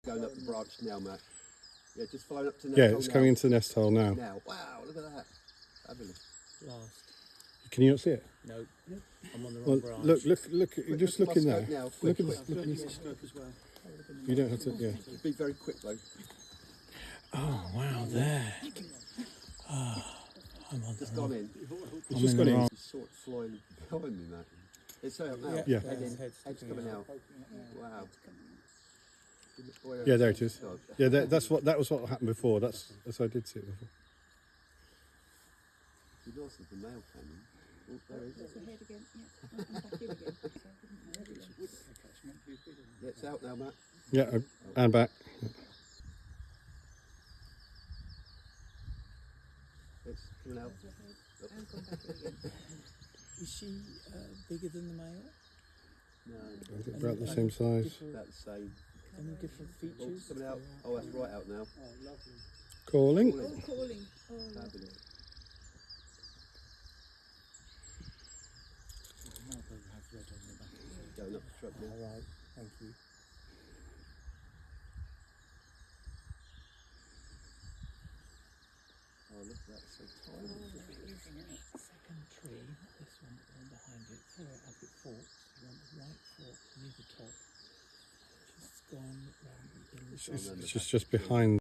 going up the branch now, Matt. Yeah, just flying up to the nest Yeah, hole it's now. coming into the nest hole now. Now, wow, look at that. Fabulous. Last. Can you not see it? No, I'm on the Well, wrong branch. look. Quick, Just look look in at my there. scope now, Look quick, at quick. this. Look at this. Scope as well. You don't have to. Yeah. Be very quick though. Oh wow, there. Oh, I'm on Just the wrong. gone in. It's just gone in. It's sort of flying behind me, Matt. It's out now. Yeah. Head in. Head's Head's sticking coming out. out. Wow. Boy, Yeah, there it is. Yeah, that was what happened before. That's I did see it before. Be nice if the male came in. Oh, there it is. There's the head again. Yeah, I'm back in again. Yeah, it's out now, Matt. Yeah, and back. It's coming out. And come back in again. Is she bigger than the male? No, I think about the same size. about the same. Any different Oh, features? it's coming out. Oh, that's right out now. Calling. Oh, calling. Oh, lovely. Fabulous. Going up the truck now. All right, thank you. Oh, look at that. It's so tiny. Second tree, not this one, but the one behind it. Follow it up, it forks. You want the right fork near the top. She's gone round the inside. It's just behind.